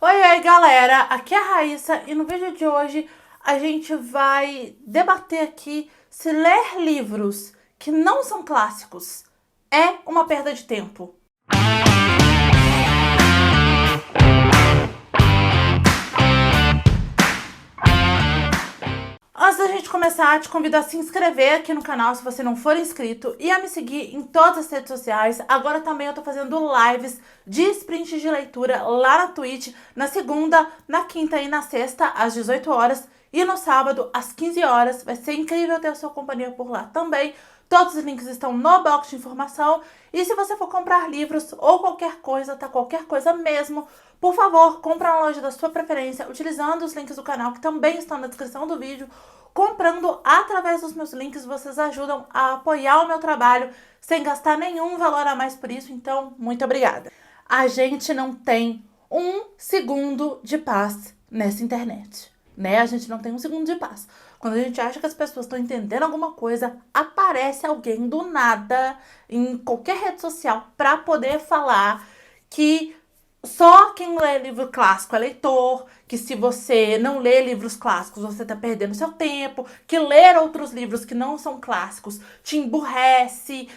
Oi, galera, aqui é a Raíssa e no vídeo de hoje a gente vai debater aqui se ler livros que não são clássicos é uma perda de tempo. Antes da gente começar, te convido a se inscrever aqui no canal se você não for inscrito e a me seguir em todas as redes sociais. Agora também eu tô fazendo lives de sprints de leitura lá na Twitch, na segunda, na quinta e na sexta, às 18 horas e no sábado, às 15 horas. Vai ser incrível ter a sua companhia por lá também. Todos os links estão no box de informação. E se você for comprar livros ou qualquer coisa, tá? Qualquer coisa mesmo, por favor, compra na loja da sua preferência, utilizando os links do canal que também estão na descrição do vídeo. Comprando através dos meus links, vocês ajudam a apoiar o meu trabalho sem gastar nenhum valor a mais por isso, então, muito obrigada. A gente não tem um segundo de paz nessa internet, né? A gente não tem um segundo de paz. Quando a gente acha que as pessoas estão entendendo alguma coisa, aparece alguém do nada em qualquer rede social para poder falar que só quem lê livro clássico é leitor, que se você não lê livros clássicos você tá perdendo seu tempo, que ler outros livros que não são clássicos te emburrece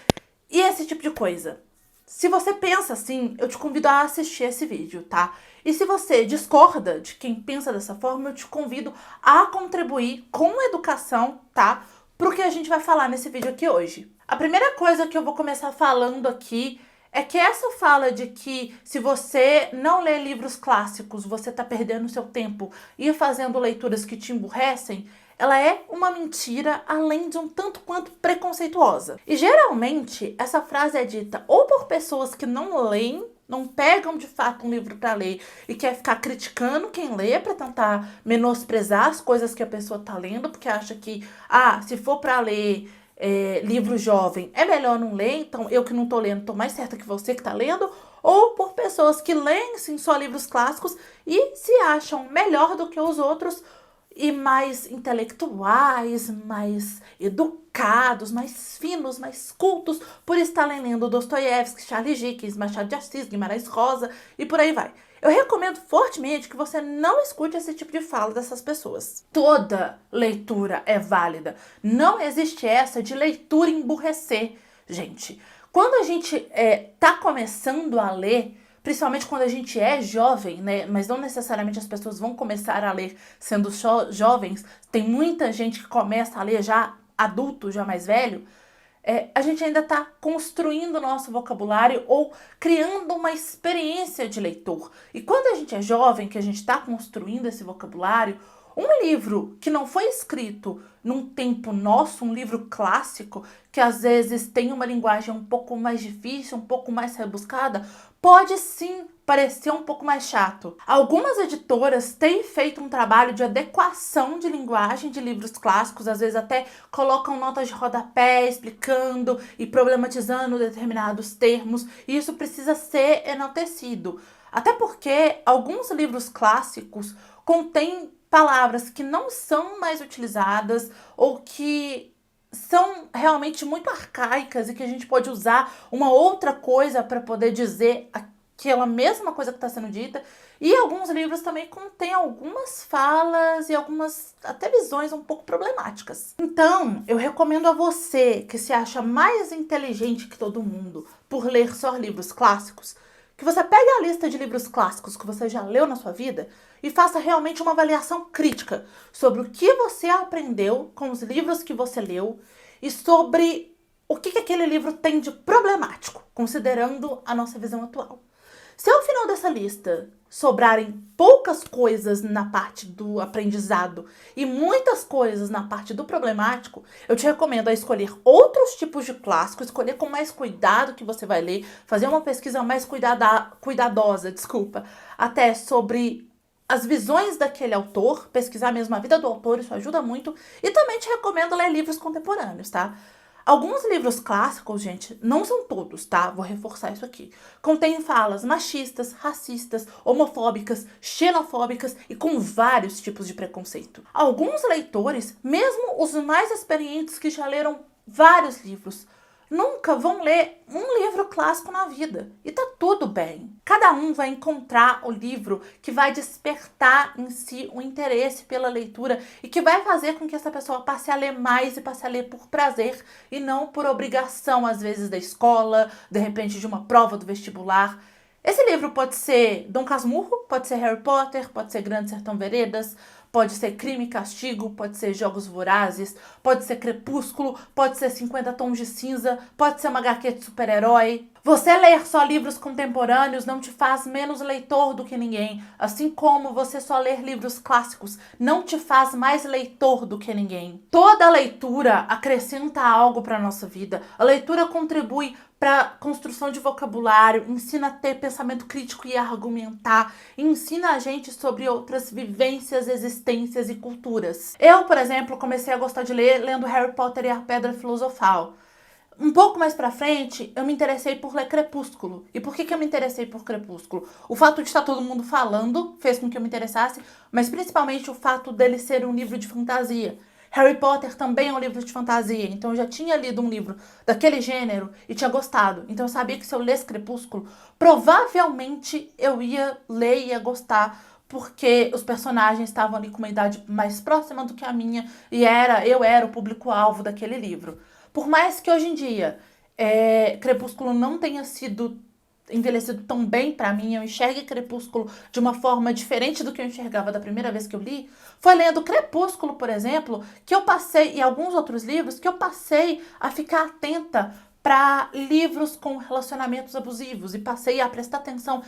e esse tipo de coisa. Se você pensa assim, eu te convido a assistir esse vídeo, tá? E se você discorda de quem pensa dessa forma, eu te convido a contribuir com educação, tá? Pro que a gente vai falar nesse vídeo aqui hoje. A primeira coisa que eu vou começar falando aqui é que essa fala de que se você não lê livros clássicos, você tá perdendo seu tempo e fazendo leituras que te emburrecem, ela é uma mentira, além de um tanto quanto preconceituosa. E geralmente essa frase é dita ou por pessoas que não leem, não pegam de fato um livro para ler e quer ficar criticando quem lê para tentar menosprezar as coisas que a pessoa tá lendo, porque acha que, se for para ler livro jovem, é melhor não ler, então eu que não tô lendo, tô mais certa que você que tá lendo, ou por pessoas que leem sim só livros clássicos e se acham melhor do que os outros e mais intelectuais, mais educados, mais finos, mais cultos, por estarem lendo Dostoiévski, Charles Dickens, Machado de Assis, Guimarães Rosa e por aí vai. Eu recomendo fortemente que você não escute esse tipo de fala dessas pessoas. Toda leitura é válida. Não existe essa de leitura emburrecer, gente. Quando a gente tá começando a ler, principalmente quando a gente é jovem, né? Mas não necessariamente as pessoas vão começar a ler sendo jovens. Tem muita gente que começa a ler já adulto, já mais velho. A gente ainda está construindo o nosso vocabulário ou criando uma experiência de leitor. E quando a gente é jovem, que a gente está construindo esse vocabulário, um livro que não foi escrito num tempo nosso, um livro clássico, que às vezes tem uma linguagem um pouco mais difícil, um pouco mais rebuscada, pode sim parecer um pouco mais chato. Algumas editoras têm feito um trabalho de adequação de linguagem de livros clássicos, às vezes até colocam notas de rodapé explicando e problematizando determinados termos, e isso precisa ser enaltecido. Até porque alguns livros clássicos contêm palavras que não são mais utilizadas ou que são realmente muito arcaicas e que a gente pode usar uma outra coisa para poder dizer aquela mesma coisa que está sendo dita. E alguns livros também contêm algumas falas e algumas até visões um pouco problemáticas. Então, eu recomendo a você que se acha mais inteligente que todo mundo por ler só livros clássicos, que você pegue a lista de livros clássicos que você já leu na sua vida e faça realmente uma avaliação crítica sobre o que você aprendeu com os livros que você leu e sobre o que aquele livro tem de problemático, considerando a nossa visão atual. Se ao final dessa lista sobrarem poucas coisas na parte do aprendizado e muitas coisas na parte do problemático, eu te recomendo a escolher outros tipos de clássicos, escolher com mais cuidado que você vai ler, fazer uma pesquisa mais cuidadosa, até sobre as visões daquele autor, pesquisar mesmo a vida do autor, isso ajuda muito, e também te recomendo ler livros contemporâneos, tá? Alguns livros clássicos, gente, não são todos, tá? Vou reforçar isso aqui. Contêm falas machistas, racistas, homofóbicas, xenofóbicas e com vários tipos de preconceito. Alguns leitores, mesmo os mais experientes que já leram vários livros, nunca vão ler um livro clássico na vida. E tá tudo bem. Cada um vai encontrar o livro que vai despertar em si o interesse pela leitura e que vai fazer com que essa pessoa passe a ler mais e passe a ler por prazer e não por obrigação, às vezes, da escola, de repente de uma prova do vestibular. Esse livro pode ser Dom Casmurro, pode ser Harry Potter, pode ser Grande Sertão Veredas, pode ser Crime e Castigo, pode ser Jogos Vorazes, pode ser Crepúsculo, pode ser 50 Tons de Cinza, pode ser uma HQ de super-herói. Você ler só livros contemporâneos não te faz menos leitor do que ninguém, assim como você só ler livros clássicos não te faz mais leitor do que ninguém. Toda leitura acrescenta algo para a nossa vida. A leitura contribui para a construção de vocabulário, ensina a ter pensamento crítico e a argumentar, ensina a gente sobre outras vivências, existências e culturas. Eu, por exemplo, comecei a gostar de ler lendo Harry Potter e a Pedra Filosofal. Um pouco mais pra frente, eu me interessei por ler Crepúsculo. E por que eu me interessei por Crepúsculo? O fato de estar todo mundo falando fez com que eu me interessasse, mas principalmente o fato dele ser um livro de fantasia. Harry Potter também é um livro de fantasia, então eu já tinha lido um livro daquele gênero e tinha gostado. Então eu sabia que se eu lesse Crepúsculo, provavelmente eu ia ler e ia gostar, porque os personagens estavam ali com uma idade mais próxima do que a minha e eu era o público-alvo daquele livro. Por mais que hoje em dia Crepúsculo não tenha sido envelhecido tão bem pra mim, eu enxergue Crepúsculo de uma forma diferente do que eu enxergava da primeira vez que eu li, foi lendo Crepúsculo, por exemplo, que eu passei, e alguns outros livros, que eu passei a ficar atenta para livros com relacionamentos abusivos e passei a prestar atenção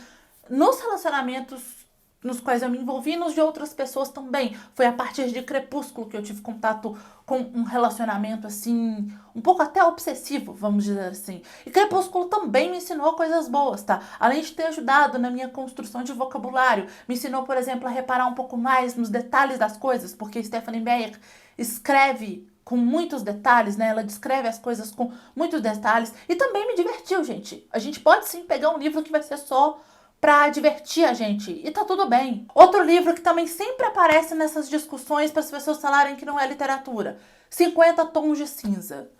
nos relacionamentos nos quais eu me envolvi e nos de outras pessoas também. Foi a partir de Crepúsculo que eu tive contato com um relacionamento assim, um pouco até obsessivo, vamos dizer assim. E Crepúsculo também me ensinou coisas boas, tá? Além de ter ajudado na minha construção de vocabulário, me ensinou, por exemplo, a reparar um pouco mais nos detalhes das coisas, porque Stephanie Meyer escreve com muitos detalhes, né? Ela descreve as coisas com muitos detalhes e também me divertiu, gente. A gente pode sim pegar um livro que vai ser só pra divertir a gente. E tá tudo bem. Outro livro que também sempre aparece nessas discussões para as pessoas falarem que não é literatura. 50 Tons de Cinza.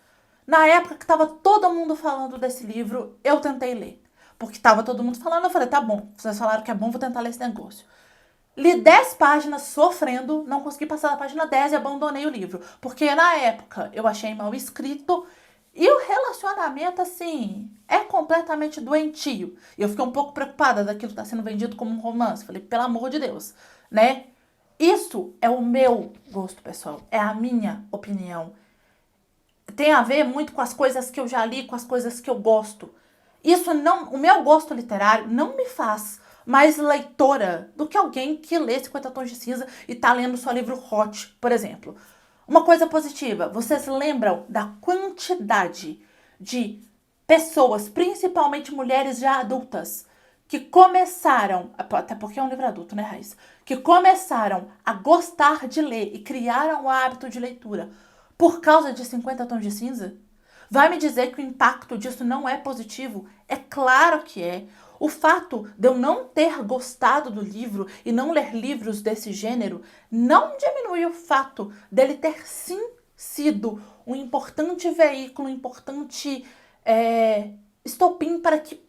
Na época que tava todo mundo falando desse livro, eu tentei ler. Porque tava todo mundo falando, eu falei, tá bom, vocês falaram que é bom, vou tentar ler esse negócio. Li 10 páginas sofrendo, não consegui passar da página 10 e abandonei o livro. Porque na época eu achei mal escrito e o relacionamento, assim, é completamente doentio. E eu fiquei um pouco preocupada daquilo estar sendo vendido como um romance. Falei, pelo amor de Deus, né? Isso é o meu gosto, pessoal. É a minha opinião. Tem a ver muito com as coisas que eu já li, com as coisas que eu gosto. Isso não, o meu gosto literário não me faz mais leitora do que alguém que lê 50 Tons de Cinza e tá lendo só livro hot, por exemplo. Uma coisa positiva, vocês lembram da quantidade de pessoas, principalmente mulheres já adultas, que começaram, até porque é um livro adulto, né, Raíssa? Que começaram a gostar de ler e criaram o hábito de leitura por causa de 50 Tons de Cinza? Vai me dizer que o impacto disso não é positivo? É claro que é. O fato de eu não ter gostado do livro e não ler livros desse gênero não diminui o fato dele ter sim sido um importante veículo, um importante estopim para que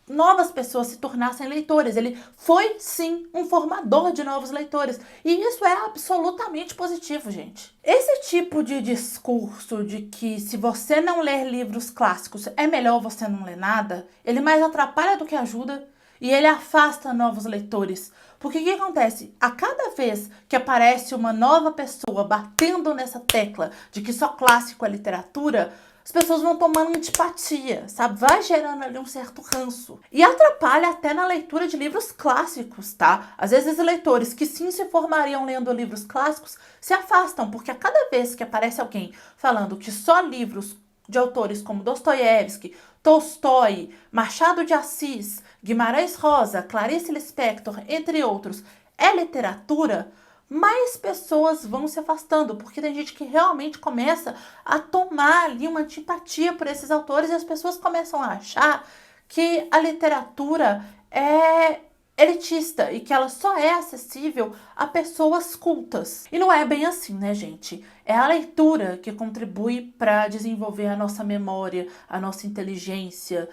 novas pessoas se tornassem leitores. Ele foi, sim, um formador de novos leitores. E isso é absolutamente positivo, gente. Esse tipo de discurso de que se você não ler livros clássicos é melhor você não ler nada, ele mais atrapalha do que ajuda e ele afasta novos leitores. Porque o que acontece? A cada vez que aparece uma nova pessoa batendo nessa tecla de que só clássico é literatura, as pessoas vão tomando antipatia, sabe? Vai gerando ali um certo ranço. E atrapalha até na leitura de livros clássicos, tá? Às vezes leitores que sim se formariam lendo livros clássicos se afastam, porque a cada vez que aparece alguém falando que só livros de autores como Dostoiévski, Tolstói, Machado de Assis, Guimarães Rosa, Clarice Lispector, entre outros, é literatura, mais pessoas vão se afastando, porque tem gente que realmente começa a tomar ali uma antipatia por esses autores e as pessoas começam a achar que a literatura é elitista e que ela só é acessível a pessoas cultas. E não é bem assim, né, gente? É a leitura que contribui para desenvolver a nossa memória, a nossa inteligência,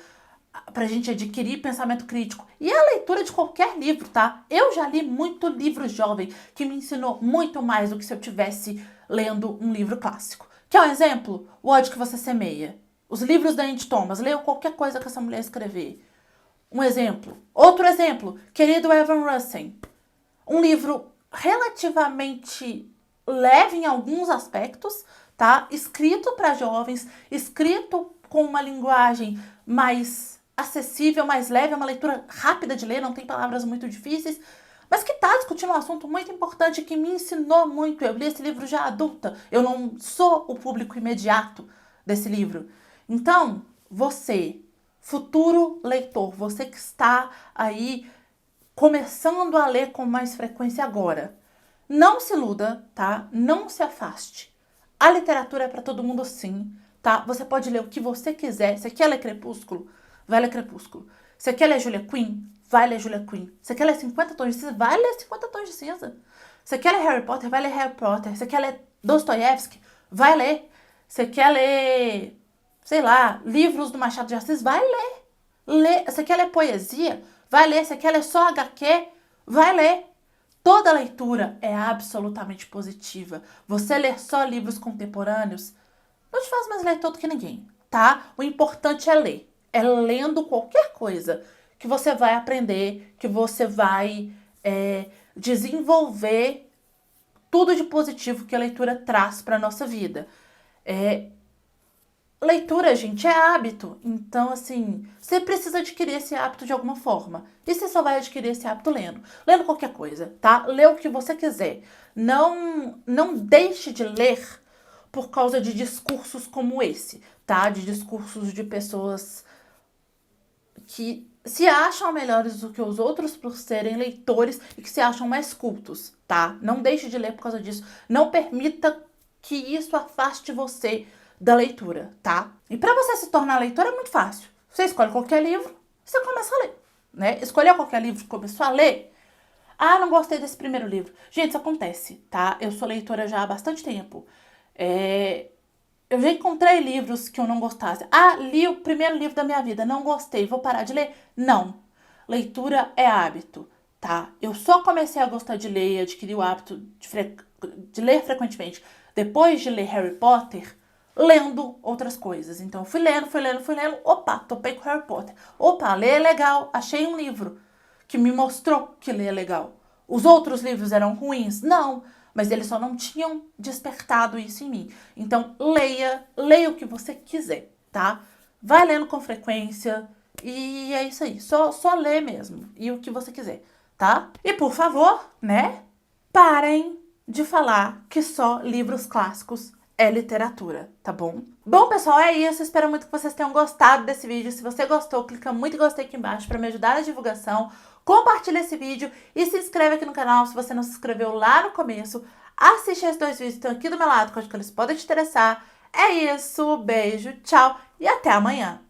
pra gente adquirir pensamento crítico. E é a leitura de qualquer livro, tá? Eu já li muito livro jovem que me ensinou muito mais do que se eu tivesse lendo um livro clássico. Quer um exemplo? O Ódio que Você Semeia. Os livros da Andy Thomas. Leiam qualquer coisa que essa mulher escrever. Um exemplo. Outro exemplo. Querido Evan Russell. Um livro relativamente leve em alguns aspectos, tá? Escrito para jovens, escrito com uma linguagem mais acessível, mais leve, é uma leitura rápida de ler, não tem palavras muito difíceis, mas que está discutindo um assunto muito importante que me ensinou muito. Eu li esse livro já adulta, eu não sou o público imediato desse livro. Então, você, futuro leitor, você que está aí começando a ler com mais frequência agora, não se iluda, tá? Não se afaste. A literatura é para todo mundo sim, tá? Você pode ler o que você quiser. Você quer ler Crepúsculo? Vai ler Crepúsculo. Você quer ler Julia Quinn? Vai ler Julia Quinn. Você quer ler 50 Tons de Cinza? Vai ler 50 Tons de Cinza. Você quer ler Harry Potter? Vai ler Harry Potter. Você quer ler Dostoiévski? Vai ler. Você quer ler, sei lá, livros do Machado de Assis? Vai ler. Você quer ler poesia? Vai ler. Você quer ler só HQ? Vai ler. Toda leitura é absolutamente positiva. Você ler só livros contemporâneos não te faz mais leitor do que ninguém, tá? O importante é ler. É lendo qualquer coisa que você vai aprender, que você vai desenvolver tudo de positivo que a leitura traz para a nossa vida. Leitura, gente, é hábito. Então, assim, você precisa adquirir esse hábito de alguma forma. E você só vai adquirir esse hábito lendo. Lendo qualquer coisa, tá? Lê o que você quiser. Não deixe de ler por causa de discursos como esse, tá? De discursos de pessoas que se acham melhores do que os outros por serem leitores e que se acham mais cultos, tá? Não deixe de ler por causa disso. Não permita que isso afaste você da leitura, tá? E para você se tornar leitor é muito fácil. Você escolhe qualquer livro, você começa a ler, né? Escolheu qualquer livro e começou a ler. Ah, não gostei desse primeiro livro. Gente, isso acontece, tá? Eu sou leitora já há bastante tempo. Eu já encontrei livros que eu não gostasse. Ah, li o primeiro livro da minha vida, não gostei, vou parar de ler? Não. Leitura é hábito, tá? Eu só comecei a gostar de ler e adquiri o hábito de ler frequentemente depois de ler Harry Potter, lendo outras coisas. Então, fui lendo. Opa, topei com Harry Potter. Opa, ler é legal. Achei um livro que me mostrou que ler é legal. Os outros livros eram ruins? Não. Mas eles só não tinham despertado isso em mim. Então, leia o que você quiser, tá? Vai lendo com frequência e é isso aí. Só lê mesmo e o que você quiser, tá? E por favor, né? Parem de falar que só livros clássicos é literatura, tá bom? Bom, pessoal, é isso. Espero muito que vocês tenham gostado desse vídeo. Se você gostou, clica muito em gostei aqui embaixo para me ajudar na divulgação. Compartilha esse vídeo e se inscreve aqui no canal se você não se inscreveu lá no começo. Assiste esses 2 vídeos que estão aqui do meu lado, que eu acho que eles podem te interessar. É isso, beijo, tchau e até amanhã.